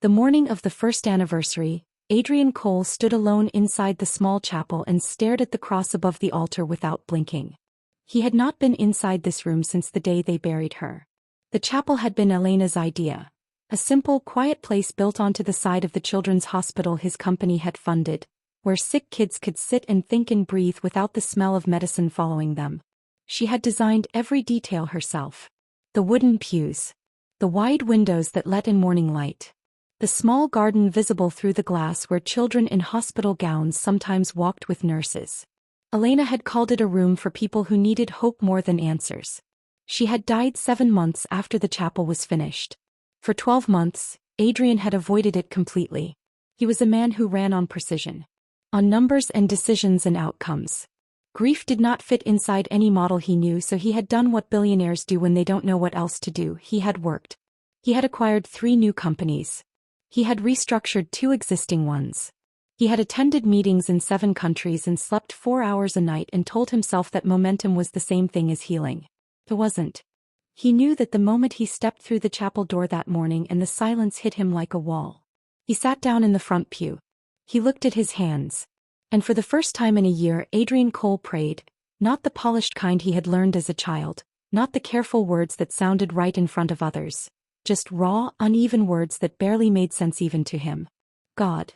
The morning of the first anniversary, Adrian Cole stood alone inside the small chapel and stared at the cross above the altar without blinking. He had not been inside this room since the day they buried her. The chapel had been Elena's idea. A simple, quiet place built onto the side of the children's hospital his company had funded, where sick kids could sit and think and breathe without the smell of medicine following them. She had designed every detail herself. The wooden pews. The wide windows that let in morning light. The small garden visible through the glass where children in hospital gowns sometimes walked with nurses. Elena had called it a room for people who needed hope more than answers. She had died 7 months after the chapel was finished. For 12 months, Adrian had avoided it completely. He was a man who ran on precision. On numbers and decisions and outcomes. Grief did not fit inside any model he knew, so he had done what billionaires do when they don't know what else to do. He had worked. He had acquired 3 new companies. He had restructured 2 existing ones. He had attended meetings in 7 countries and slept 4 hours a night and told himself that momentum was the same thing as healing. It wasn't. He knew that the moment he stepped through the chapel door that morning and the silence hit him like a wall. He sat down in the front pew. He looked at his hands. And for the first time in a year, Adrian Cole prayed, not the polished kind he had learned as a child, not the careful words that sounded right in front of others. Just raw, uneven words that barely made sense even to him. God,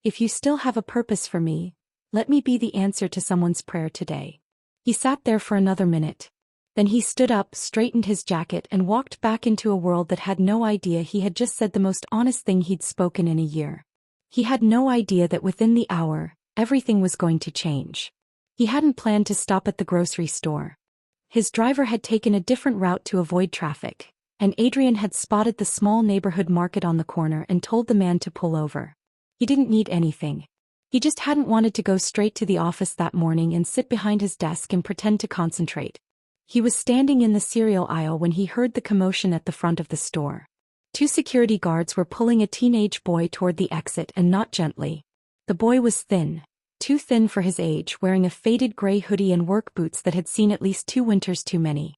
if you still have a purpose for me, let me be the answer to someone's prayer today. He sat there for another minute. Then he stood up, straightened his jacket, and walked back into a world that had no idea he had just said the most honest thing he'd spoken in a year. He had no idea that within the hour, everything was going to change. He hadn't planned to stop at the grocery store. His driver had taken a different route to avoid traffic. And Adrian had spotted the small neighborhood market on the corner and told the man to pull over. He didn't need anything. He just hadn't wanted to go straight to the office that morning and sit behind his desk and pretend to concentrate. He was standing in the cereal aisle when he heard the commotion at the front of the store. 2 security guards were pulling a teenage boy toward the exit, and not gently. The boy was thin, too thin for his age, wearing a faded gray hoodie and work boots that had seen at least 2 winters too many.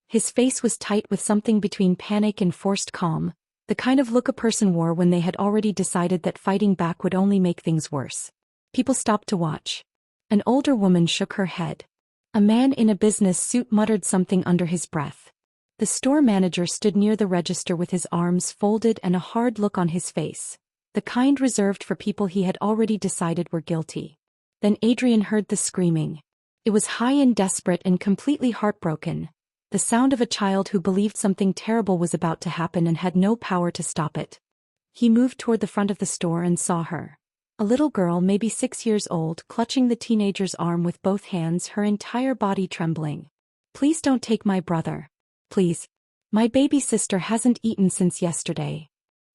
His face was tight with something between panic and forced calm, the kind of look a person wore when they had already decided that fighting back would only make things worse. People stopped to watch. An older woman shook her head. A man in a business suit muttered something under his breath. The store manager stood near the register with his arms folded and a hard look on his face, the kind reserved for people he had already decided were guilty. Then Adrian heard the screaming. It was high and desperate and completely heartbroken. The sound of a child who believed something terrible was about to happen and had no power to stop it. He moved toward the front of the store and saw her. A little girl, maybe 6 years old, clutching the teenager's arm with both hands, her entire body trembling. Please don't take my brother. Please. My baby sister hasn't eaten since yesterday.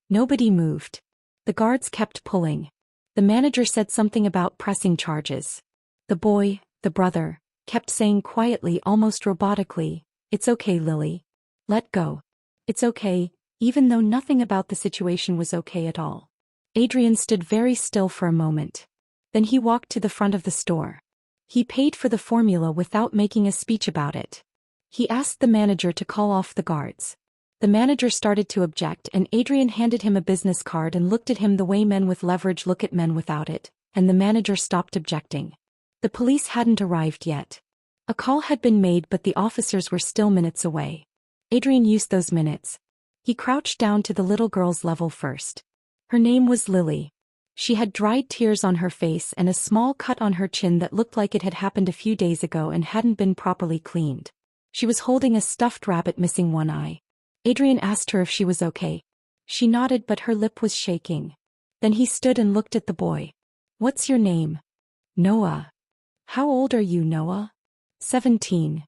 Nobody moved. The guards kept pulling. The manager said something about pressing charges. The boy, the brother, kept saying quietly, almost robotically, "It's okay, Lily. Let go. It's okay," even though nothing about the situation was okay at all. Adrian stood very still for a moment. Then he walked to the front of the store. He paid for the formula without making a speech about it. He asked the manager to call off the guards. The manager started to object, and Adrian handed him a business card and looked at him the way men with leverage look at men without it, and the manager stopped objecting. The police hadn't arrived yet. A call had been made, but the officers were still minutes away. Adrian used those minutes. He crouched down to the little girl's level first. Her name was Lily. She had dried tears on her face and a small cut on her chin that looked like it had happened a few days ago and hadn't been properly cleaned. She was holding a stuffed rabbit missing one eye. Adrian asked her if she was okay. She nodded, but her lip was shaking. Then he stood and looked at the boy. "What's your name?" "Noah." "How old are you, Noah?" 17.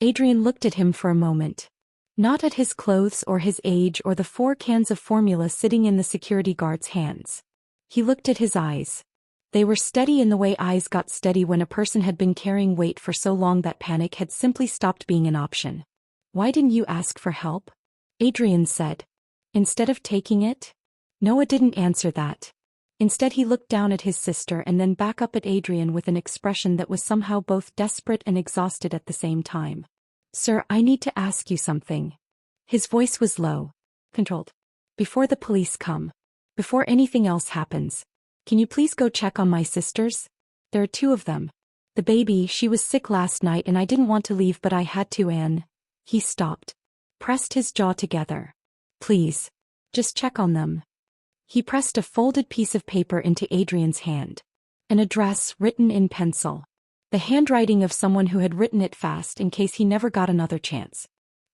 Adrian looked at him for a moment. Not at his clothes or his age or the 4 cans of formula sitting in the security guard's hands. He looked at his eyes. They were steady in the way eyes got steady when a person had been carrying weight for so long that panic had simply stopped being an option. "Why didn't you ask for help?" Adrian said. "Instead of taking it?" Noah didn't answer that. Instead, he looked down at his sister and then back up at Adrian with an expression that was somehow both desperate and exhausted at the same time. "Sir, I need to ask you something." His voice was low, controlled. "Before the police come." Before anything else happens, can you please go check on my sisters? There are two of them. The baby, she was sick last night and I didn't want to leave but I had to. Anne. He stopped. Pressed his jaw together. Please. Just check on them. He pressed a folded piece of paper into Adrian's hand. An address written in pencil. The handwriting of someone who had written it fast in case he never got another chance.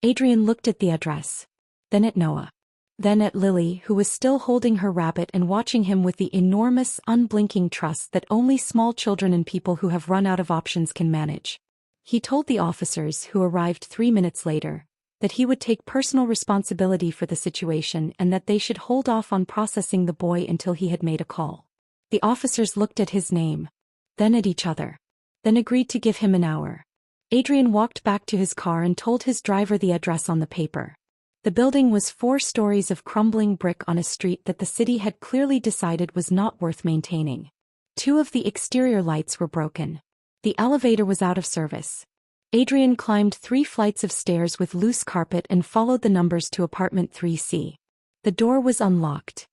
Adrian looked at the address. Then at Noah. Then at Lily, who was still holding her rabbit and watching him with the enormous, unblinking trust that only small children and people who have run out of options can manage. He told the officers, who arrived 3 minutes later, that he would take personal responsibility for the situation and that they should hold off on processing the boy until he had made a call. The officers looked at his name, then at each other, then agreed to give him an hour. Adrian walked back to his car and told his driver the address on the paper. The building was 4 stories of crumbling brick on a street that the city had clearly decided was not worth maintaining. 2 of the exterior lights were broken. The elevator was out of service. Adrian climbed 3 flights of stairs with loose carpet and followed the numbers to apartment 3C. The door was unlocked.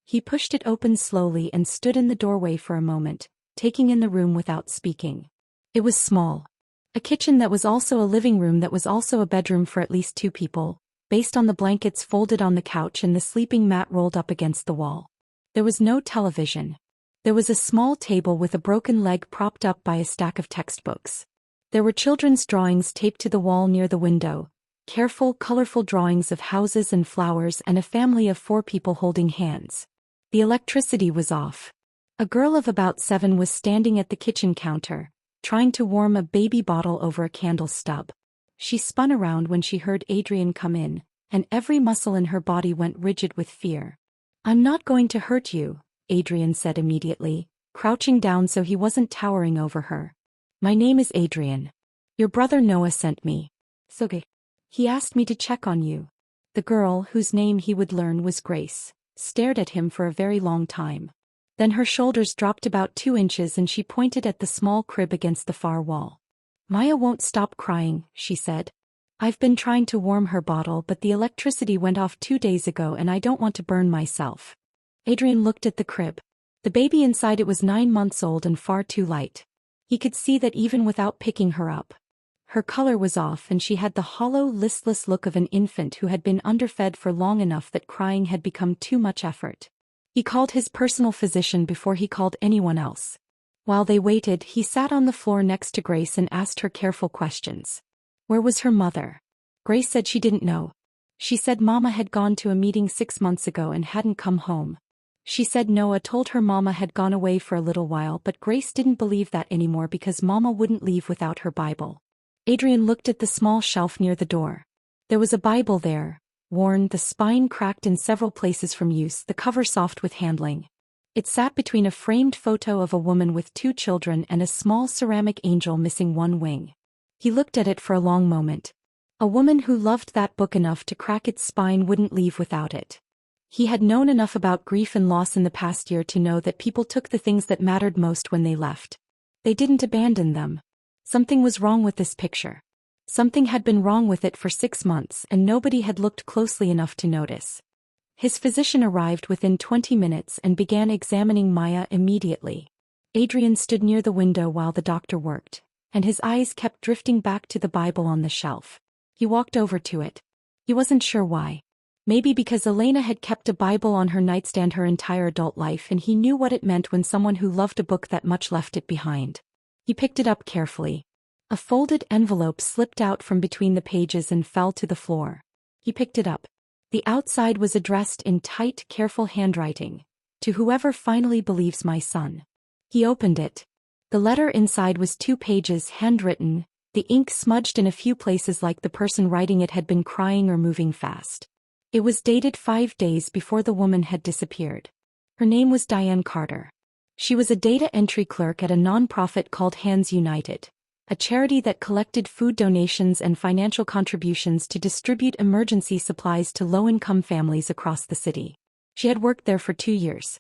He pushed it open slowly and stood in the doorway for a moment, taking in the room without speaking. It was small. A kitchen that was also a living room that was also a bedroom for at least 2 people, based on the blankets folded on the couch and the sleeping mat rolled up against the wall. There was no television. There was a small table with a broken leg propped up by a stack of textbooks. There were children's drawings taped to the wall near the window, careful, colorful drawings of houses and flowers and a family of 4 people holding hands. The electricity was off. A girl of about 7 was standing at the kitchen counter, trying to warm a baby bottle over a candle stub. She spun around when she heard Adrian come in, and every muscle in her body went rigid with fear. I'm not going to hurt you, Adrian said immediately, crouching down so he wasn't towering over her. My name is Adrian. Your brother Noah sent me. Soge. He asked me to check on you. The girl, whose name he would learn was Grace, stared at him for a very long time. Then her shoulders dropped about 2 inches and she pointed at the small crib against the far wall. Maya won't stop crying, she said. I've been trying to warm her bottle but the electricity went off 2 days ago and I don't want to burn myself. Adrian looked at the crib. The baby inside it was 9 months old and far too light. He could see that even without picking her up. Her color was off and she had the hollow, listless look of an infant who had been underfed for long enough that crying had become too much effort. He called his personal physician before he called anyone else. While they waited, he sat on the floor next to Grace and asked her careful questions. Where was her mother? Grace said she didn't know. She said Mama had gone to a meeting 6 months ago and hadn't come home. She said Noah told her Mama had gone away for a little while but Grace didn't believe that anymore because Mama wouldn't leave without her Bible. Adrian looked at the small shelf near the door. There was a Bible there, worn, the spine cracked in several places from use, the cover soft with handling. It sat between a framed photo of a woman with 2 children and a small ceramic angel missing 1 wing. He looked at it for a long moment. A woman who loved that book enough to crack its spine wouldn't leave without it. He had known enough about grief and loss in the past year to know that people took the things that mattered most when they left. They didn't abandon them. Something was wrong with this picture. Something had been wrong with it for 6 months and nobody had looked closely enough to notice. His physician arrived within 20 minutes and began examining Maya immediately. Adrian stood near the window while the doctor worked, and his eyes kept drifting back to the Bible on the shelf. He walked over to it. He wasn't sure why. Maybe because Elena had kept a Bible on her nightstand her entire adult life and he knew what it meant when someone who loved a book that much left it behind. He picked it up carefully. A folded envelope slipped out from between the pages and fell to the floor. He picked it up. The outside was addressed in tight, careful handwriting. To whoever finally believes my son. He opened it. The letter inside was 2 pages handwritten, the ink smudged in a few places like the person writing it had been crying or moving fast. It was dated 5 days before the woman had disappeared. Her name was Diane Carter. She was a data entry clerk at a non-profit called Hands United, a charity that collected food donations and financial contributions to distribute emergency supplies to low-income families across the city. She had worked there for 2 years.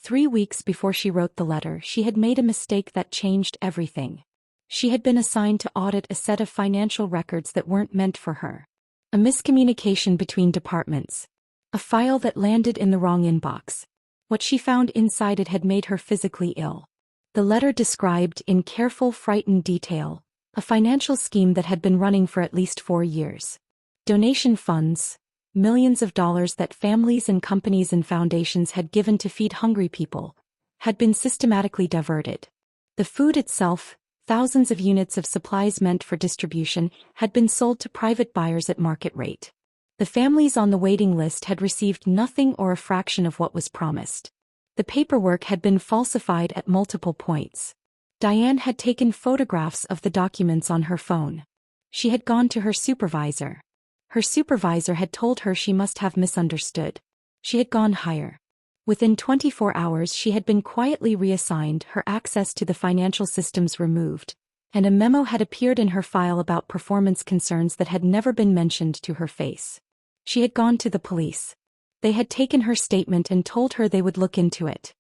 3 weeks before she wrote the letter, she had made a mistake that changed everything. She had been assigned to audit a set of financial records that weren't meant for her. A miscommunication between departments. A file that landed in the wrong inbox. What she found inside it had made her physically ill. The letter described in careful, frightened detail a financial scheme that had been running for at least 4 years. Donation funds, millions of dollars that families and companies and foundations had given to feed hungry people, had been systematically diverted. The food itself, thousands of units of supplies meant for distribution, had been sold to private buyers at market rate. The families on the waiting list had received nothing or a fraction of what was promised. The paperwork had been falsified at multiple points. Diane had taken photographs of the documents on her phone. She had gone to her supervisor. Her supervisor had told her she must have misunderstood. She had gone higher. Within 24 hours she had been quietly reassigned, her access to the financial systems removed, and a memo had appeared in her file about performance concerns that had never been mentioned to her face. She had gone to the police. They had taken her statement and told her they would look into it.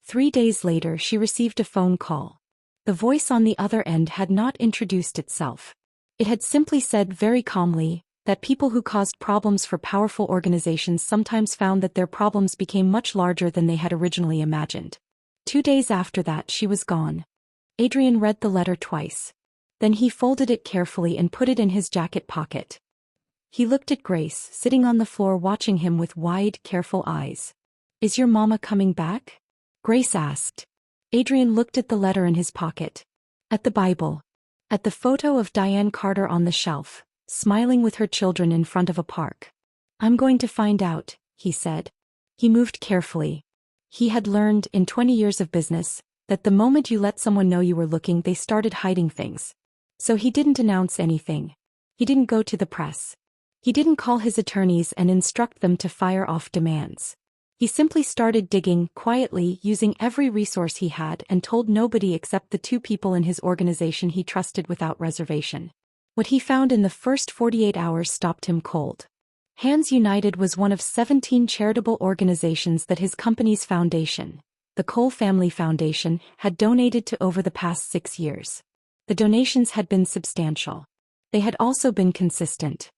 3 days later she received a phone call. The voice on the other end had not introduced itself. It had simply said very calmly that people who caused problems for powerful organizations sometimes found that their problems became much larger than they had originally imagined. 2 days after that she was gone. Adrian read the letter twice. Then he folded it carefully and put it in his jacket pocket. He looked at Grace, sitting on the floor watching him with wide, careful eyes. "Is your mama coming back?" Grace asked. Adrian looked at the letter in his pocket. At the Bible. At the photo of Diane Carter on the shelf, smiling with her children in front of a park. "I'm going to find out," he said. He moved carefully. He had learned, in 20 years of business, that the moment you let someone know you were looking, they started hiding things. So he didn't announce anything. He didn't go to the press. He didn't call his attorneys and instruct them to fire off demands. He simply started digging, quietly, using every resource he had, and told nobody except the 2 people in his organization he trusted without reservation. What he found in the first 48 hours stopped him cold. Hands United was one of 17 charitable organizations that his company's foundation, the Cole Family Foundation, had donated to over the past 6 years. The donations had been substantial. They had also been consistent.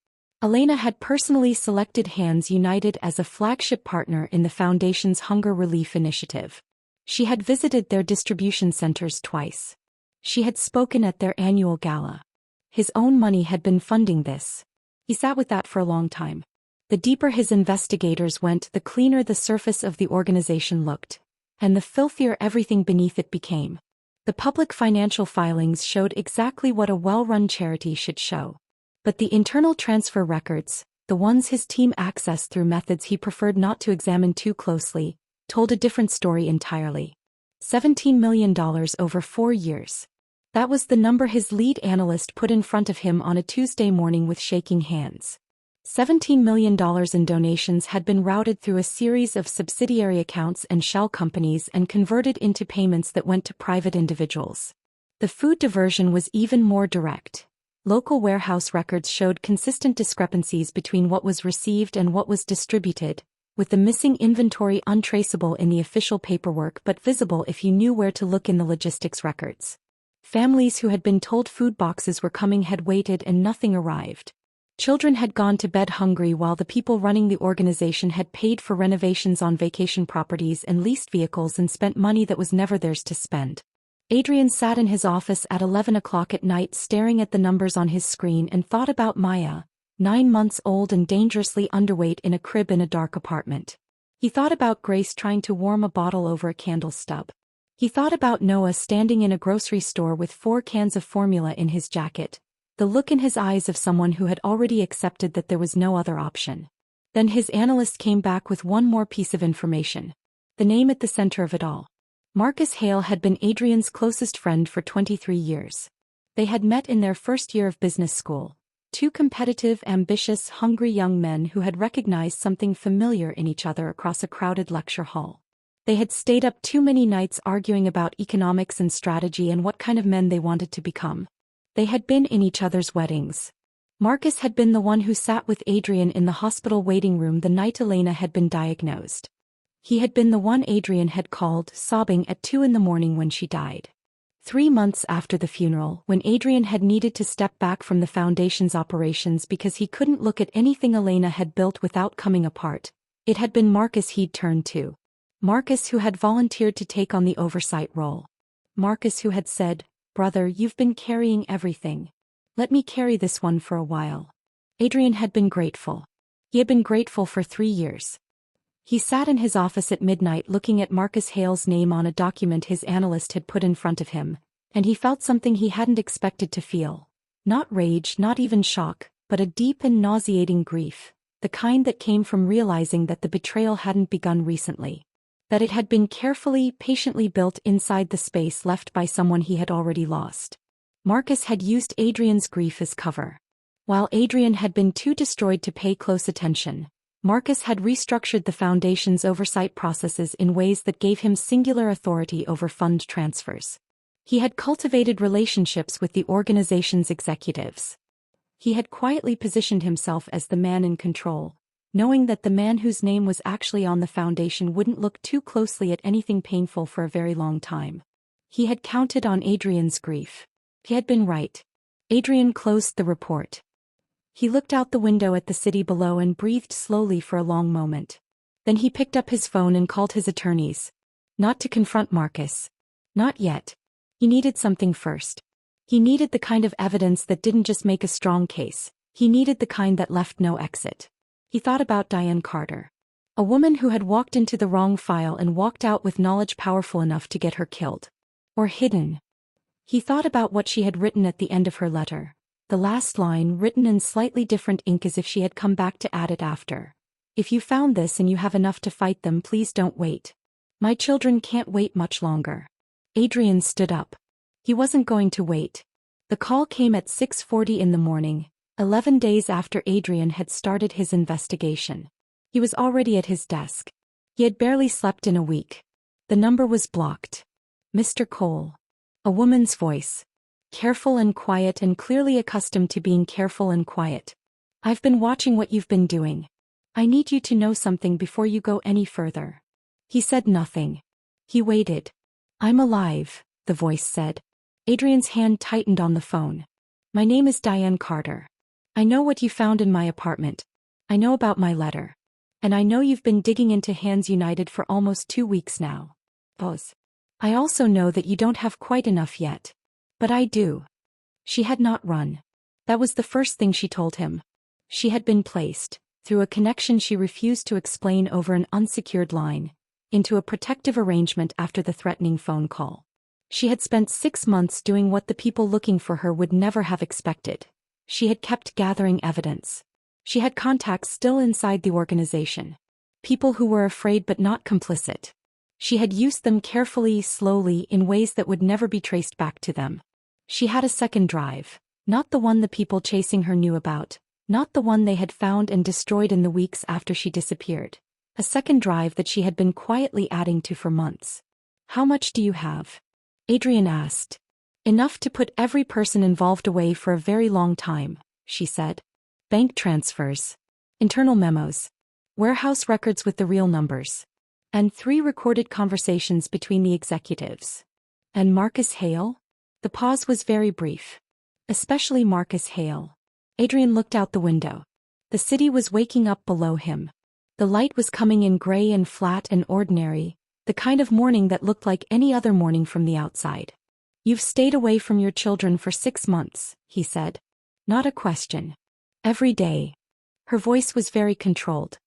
Elena had personally selected Hands United as a flagship partner in the foundation's hunger relief initiative. She had visited their distribution centers twice. She had spoken at their annual gala. His own money had been funding this. He sat with that for a long time. The deeper his investigators went, the cleaner the surface of the organization looked, and the filthier everything beneath it became. The public financial filings showed exactly what a well-run charity should show. But the internal transfer records, the ones his team accessed through methods he preferred not to examine too closely, told a different story entirely. $17 million over 4 years. That was the number his lead analyst put in front of him on a Tuesday morning with shaking hands. $17 million in donations had been routed through a series of subsidiary accounts and shell companies and converted into payments that went to private individuals. The food diversion was even more direct. Local warehouse records showed consistent discrepancies between what was received and what was distributed, with the missing inventory untraceable in the official paperwork but visible if you knew where to look in the logistics records. Families who had been told food boxes were coming had waited and nothing arrived. Children had gone to bed hungry while the people running the organization had paid for renovations on vacation properties and leased vehicles and spent money that was never theirs to spend. Adrian sat in his office at 11 o'clock at night staring at the numbers on his screen and thought about Maya, 9 months old and dangerously underweight in a crib in a dark apartment. He thought about Grace trying to warm a bottle over a candle stub. He thought about Noah standing in a grocery store with 4 cans of formula in his jacket, the look in his eyes of someone who had already accepted that there was no other option. Then his analyst came back with one more piece of information. The name at the center of it all. Marcus Hale had been Adrian's closest friend for 23 years. They had met in their first year of business school. 2 competitive, ambitious, hungry young men who had recognized something familiar in each other across a crowded lecture hall. They had stayed up too many nights arguing about economics and strategy and what kind of men they wanted to become. They had been in each other's weddings. Marcus had been the one who sat with Adrian in the hospital waiting room the night Elena had been diagnosed. He had been the one Adrian had called, sobbing at 2 in the morning when she died. 3 months after the funeral, when Adrian had needed to step back from the foundation's operations because he couldn't look at anything Elena had built without coming apart, it had been Marcus he'd turned to. Marcus, who had volunteered to take on the oversight role. Marcus, who had said, "Brother, you've been carrying everything. Let me carry this one for a while." Adrian had been grateful. He had been grateful for 3 years. He sat in his office at midnight looking at Marcus Hale's name on a document his analyst had put in front of him, and he felt something he hadn't expected to feel. Not rage, not even shock, but a deep and nauseating grief, the kind that came from realizing that the betrayal hadn't begun recently. That it had been carefully, patiently built inside the space left by someone he had already lost. Marcus had used Adrian's grief as cover. While Adrian had been too destroyed to pay close attention, Marcus had restructured the Foundation's oversight processes in ways that gave him singular authority over fund transfers. He had cultivated relationships with the organization's executives. He had quietly positioned himself as the man in control, knowing that the man whose name was actually on the Foundation wouldn't look too closely at anything painful for a very long time. He had counted on Adrian's grief. He had been right. Adrian closed the report. He looked out the window at the city below and breathed slowly for a long moment. Then he picked up his phone and called his attorneys. Not to confront Marcus. Not yet. He needed something first. He needed the kind of evidence that didn't just make a strong case. He needed the kind that left no exit. He thought about Diane Carter. A woman who had walked into the wrong file and walked out with knowledge powerful enough to get her killed. Or hidden. He thought about what she had written at the end of her letter. The last line, written in slightly different ink as if she had come back to add it after. "If you found this and you have enough to fight them, please don't wait. My children can't wait much longer." Adrian stood up. He wasn't going to wait. The call came at 6:40 in the morning, 11 days after Adrian had started his investigation. He was already at his desk. He had barely slept in a week. The number was blocked. "Mr. Cole." A woman's voice. Careful and quiet and clearly accustomed to being careful and quiet. "I've been watching what you've been doing. I need you to know something before you go any further." He said nothing. He waited. "I'm alive," the voice said. Adrian's hand tightened on the phone. "My name is Diane Carter. I know what you found in my apartment. I know about my letter. And I know you've been digging into Hands United for almost 2 weeks now. Pause. I also know that you don't have quite enough yet. But I do." She had not run. That was the first thing she told him. She had been placed, through a connection she refused to explain over an unsecured line, into a protective arrangement after the threatening phone call. She had spent 6 months doing what the people looking for her would never have expected. She had kept gathering evidence. She had contacts still inside the organization. People who were afraid but not complicit. She had used them carefully, slowly, in ways that would never be traced back to them. She had a second drive. Not the one the people chasing her knew about. Not the one they had found and destroyed in the weeks after she disappeared. A second drive that she had been quietly adding to for months. "How much do you have?" Adrian asked. "Enough to put every person involved away for a very long time," she said. "Bank transfers. Internal memos. Warehouse records with the real numbers. And 3 recorded conversations between the executives." "And Marcus Hale?" The pause was very brief. "Especially Marcus Hale." Adrian looked out the window. The city was waking up below him. The light was coming in gray and flat and ordinary, the kind of morning that looked like any other morning from the outside. "You've stayed away from your children for 6 months, he said. "Not a question. Every day." Her voice was very controlled.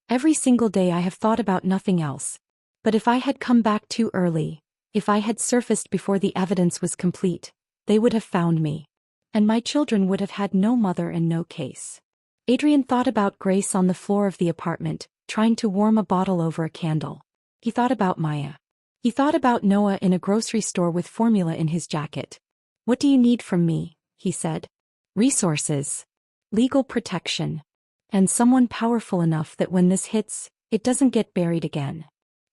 "Every single day I have thought about nothing else. But if I had come back too early, if I had surfaced before the evidence was complete, they would have found me. And my children would have had no mother and no case." Adrian thought about Grace on the floor of the apartment, trying to warm a bottle over a candle. He thought about Maya. He thought about Noah in a grocery store with formula in his jacket. "What do you need from me?" he said. "Resources. Legal protection. And someone powerful enough that when this hits, it doesn't get buried again."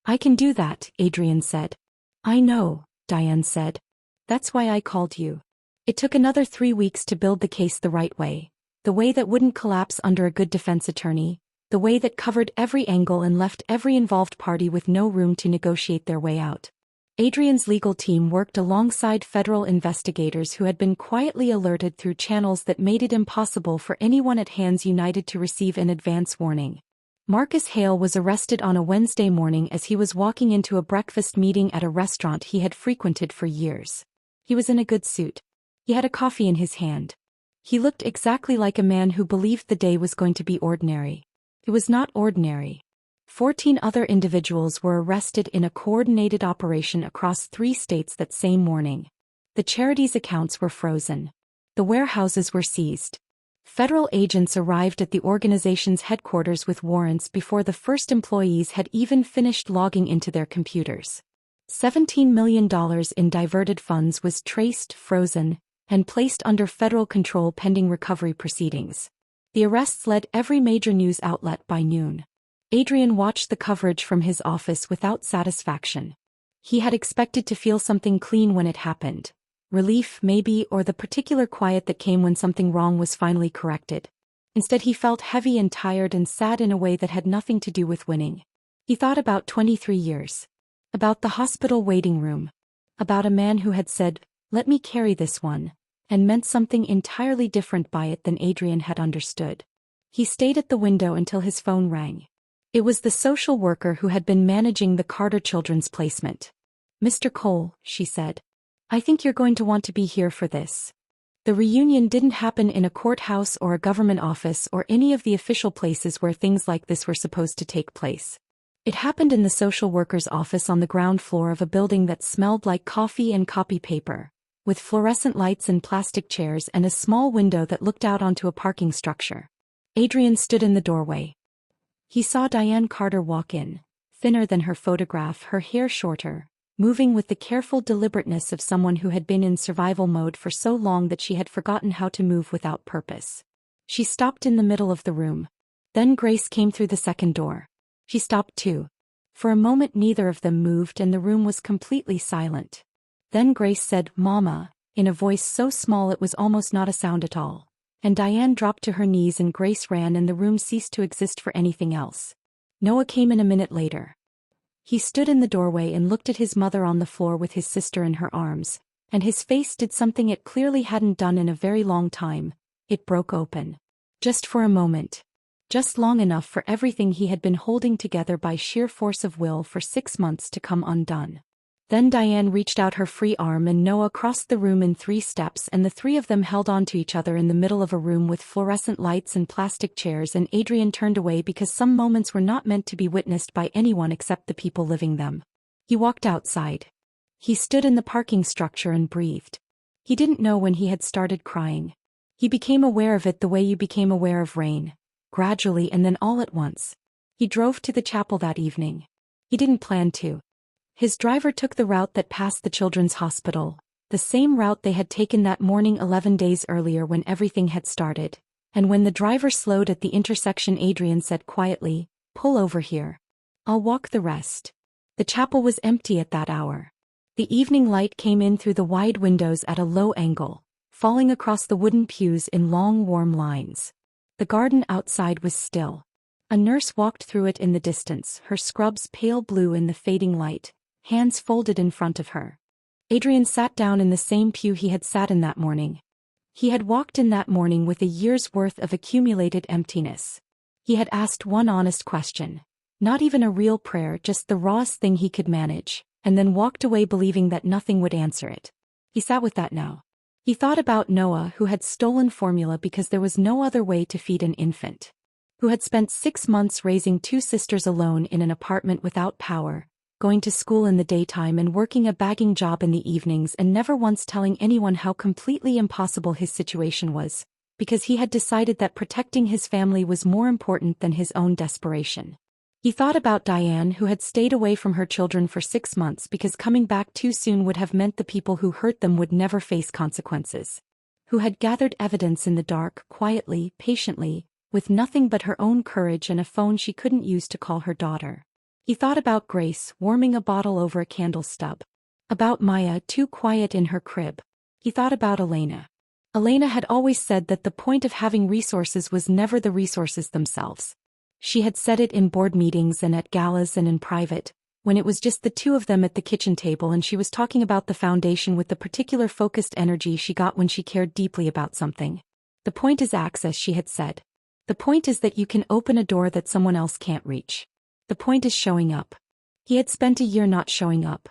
"I can do that," Adrian said. "I know," Diane said. "That's why I called you." It took another 3 weeks to build the case the right way, the way that wouldn't collapse under a good defense attorney, the way that covered every angle and left every involved party with no room to negotiate their way out. Adrian's legal team worked alongside federal investigators who had been quietly alerted through channels that made it impossible for anyone at Hands United to receive an advance warning. Marcus Hale was arrested on a Wednesday morning as he was walking into a breakfast meeting at a restaurant he had frequented for years. He was in a good suit. He had a coffee in his hand. He looked exactly like a man who believed the day was going to be ordinary. It was not ordinary. 14 other individuals were arrested in a coordinated operation across 3 states that same morning. The charity's accounts were frozen. The warehouses were seized. Federal agents arrived at the organization's headquarters with warrants before the first employees had even finished logging into their computers. $17 million in diverted funds was traced, frozen, and placed under federal control pending recovery proceedings. The arrests led every major news outlet by noon. Adrian watched the coverage from his office without satisfaction. He had expected to feel something clean when it happened. Relief, maybe, or the particular quiet that came when something wrong was finally corrected. Instead, he felt heavy and tired and sad in a way that had nothing to do with winning. He thought about 23 years. About the hospital waiting room. About a man who had said, "Let me carry this one," and meant something entirely different by it than Adrian had understood. He stayed at the window until his phone rang. It was the social worker who had been managing the Carter children's placement. "Mr. Cole," she said. "I think you're going to want to be here for this." The reunion didn't happen in a courthouse or a government office or any of the official places where things like this were supposed to take place. It happened in the social worker's office on the ground floor of a building that smelled like coffee and copy paper, with fluorescent lights and plastic chairs and a small window that looked out onto a parking structure. Adrian stood in the doorway. He saw Diane Carter walk in, thinner than her photograph, her hair shorter, moving with the careful deliberateness of someone who had been in survival mode for so long that she had forgotten how to move without purpose. She stopped in the middle of the room. Then Grace came through the second door. She stopped too. For a moment neither of them moved and the room was completely silent. Then Grace said, "Mama," in a voice so small it was almost not a sound at all. And Diane dropped to her knees and Grace ran and the room ceased to exist for anything else. Noah came in a minute later. He stood in the doorway and looked at his mother on the floor with his sister in her arms, and his face did something it clearly hadn't done in a very long time. It broke open. Just for a moment. Just long enough for everything he had been holding together by sheer force of will for 6 months to come undone. Then Diane reached out her free arm and Noah crossed the room in 3 steps and the 3 of them held on to each other in the middle of a room with fluorescent lights and plastic chairs, and Adrian turned away because some moments were not meant to be witnessed by anyone except the people living them. He walked outside. He stood in the parking structure and breathed. He didn't know when he had started crying. He became aware of it the way you became aware of rain, gradually and then all at once. He drove to the chapel that evening. He didn't plan to. His driver took the route that passed the children's hospital, the same route they had taken that morning 11 days earlier when everything had started. And when the driver slowed at the intersection, Adrian said quietly, "Pull over here. I'll walk the rest." The chapel was empty at that hour. The evening light came in through the wide windows at a low angle, falling across the wooden pews in long warm lines. The garden outside was still. A nurse walked through it in the distance, her scrubs pale blue in the fading light, hands folded in front of her. Adrian sat down in the same pew he had sat in that morning. He had walked in that morning with a year's worth of accumulated emptiness. He had asked one honest question, not even a real prayer, just the rawest thing he could manage, and then walked away believing that nothing would answer it. He sat with that now. He thought about Noah, who had stolen formula because there was no other way to feed an infant. Who had spent 6 months raising 2 sisters alone in an apartment without power, going to school in the daytime and working a bagging job in the evenings, and never once telling anyone how completely impossible his situation was, because he had decided that protecting his family was more important than his own desperation. He thought about Diane, who had stayed away from her children for 6 months because coming back too soon would have meant the people who hurt them would never face consequences. Who had gathered evidence in the dark, quietly, patiently, with nothing but her own courage and a phone she couldn't use to call her daughter. He thought about Grace, warming a bottle over a candle stub. About Maya, too quiet in her crib. He thought about Elena. Elena had always said that the point of having resources was never the resources themselves. She had said it in board meetings and at galas and in private, when it was just the 2 of them at the kitchen table and she was talking about the foundation with the particular focused energy she got when she cared deeply about something. The point is access, she had said. The point is that you can open a door that someone else can't reach. The point is showing up. He had spent a year not showing up.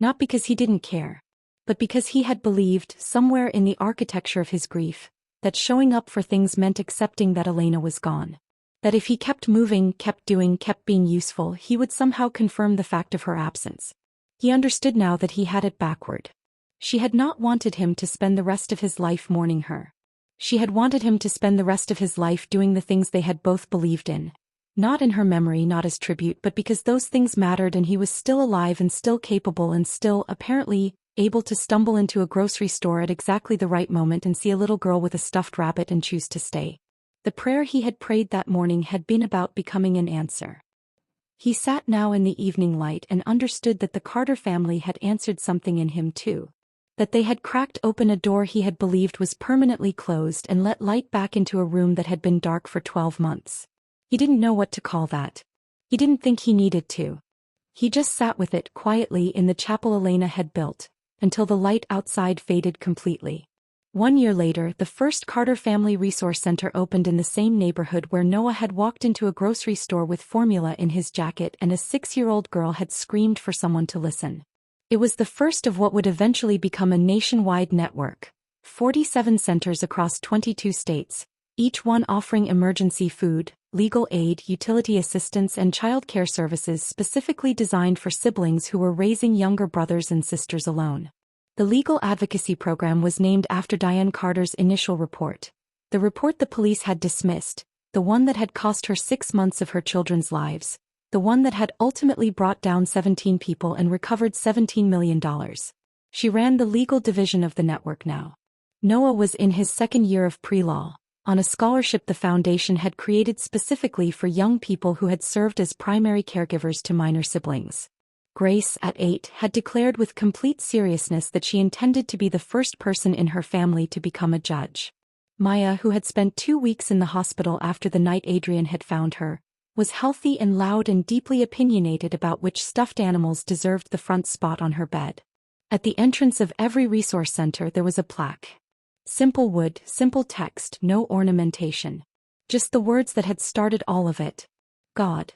Not because he didn't care, but because he had believed, somewhere in the architecture of his grief, that showing up for things meant accepting that Elena was gone. That if he kept moving, kept doing, kept being useful, he would somehow confirm the fact of her absence. He understood now that he had it backward. She had not wanted him to spend the rest of his life mourning her. She had wanted him to spend the rest of his life doing the things they had both believed in. Not in her memory, not as tribute, but because those things mattered and he was still alive and still capable and still, apparently, able to stumble into a grocery store at exactly the right moment and see a little girl with a stuffed rabbit and choose to stay. The prayer he had prayed that morning had been about becoming an answer. He sat now in the evening light and understood that the Carter family had answered something in him too. That they had cracked open a door he had believed was permanently closed and let light back into a room that had been dark for 12 months. He didn't know what to call that. He didn't think he needed to. He just sat with it quietly in the chapel Elena had built, until the light outside faded completely. 1 year later, the first Carter Family Resource Center opened in the same neighborhood where Noah had walked into a grocery store with formula in his jacket and a 6-year-old girl had screamed for someone to listen. It was the first of what would eventually become a nationwide network. 47 centers across 22 states, each one offering emergency food, legal aid, utility assistance and childcare services specifically designed for siblings who were raising younger brothers and sisters alone. The legal advocacy program was named after Diane Carter's initial report. The report the police had dismissed, the one that had cost her 6 months of her children's lives, the one that had ultimately brought down 17 people and recovered $17 million. She ran the legal division of the network now. Noah was in his 2nd year of pre-law, on a scholarship the foundation had created specifically for young people who had served as primary caregivers to minor siblings. Grace, at 8, had declared with complete seriousness that she intended to be the first person in her family to become a judge. Maya, who had spent 2 weeks in the hospital after the night Adrian had found her, was healthy and loud and deeply opinionated about which stuffed animals deserved the front spot on her bed. At the entrance of every resource center there was a plaque. Simple wood, simple text, no ornamentation. Just the words that had started all of it. God,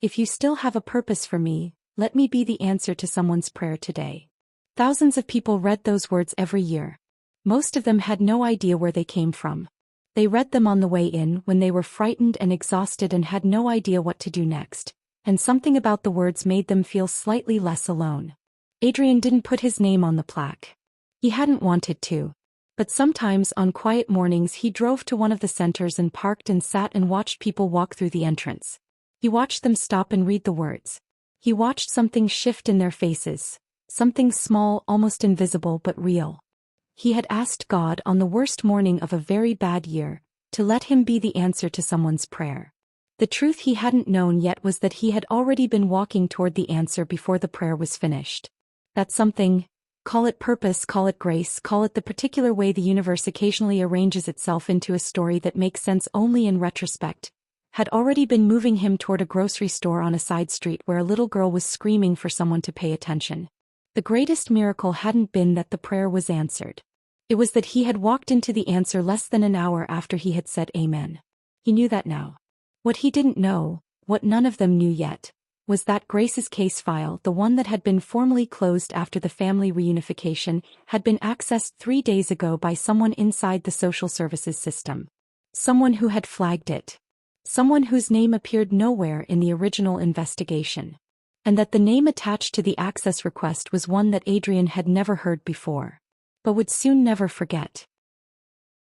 if you still have a purpose for me, let me be the answer to someone's prayer today. Thousands of people read those words every year. Most of them had no idea where they came from. They read them on the way in when they were frightened and exhausted and had no idea what to do next, and something about the words made them feel slightly less alone. Adrian didn't put his name on the plaque. He hadn't wanted to. But sometimes on quiet mornings he drove to one of the centers and parked and sat and watched people walk through the entrance. He watched them stop and read the words. He watched something shift in their faces, something small, almost invisible but real. He had asked God on the worst morning of a very bad year, to let him be the answer to someone's prayer. The truth he hadn't known yet was that he had already been walking toward the answer before the prayer was finished. That something, call it purpose, call it grace, call it the particular way the universe occasionally arranges itself into a story that makes sense only in retrospect, had already been moving him toward a grocery store on a side street where a little girl was screaming for someone to pay attention. The greatest miracle hadn't been that the prayer was answered. It was that he had walked into the answer less than an hour after he had said amen. He knew that now. What he didn't know, what none of them knew yet, was that Grace's case file, the one that had been formally closed after the family reunification, had been accessed 3 days ago by someone inside the social services system. Someone who had flagged it. Someone whose name appeared nowhere in the original investigation. And that the name attached to the access request was one that Adrian had never heard before. But would soon never forget.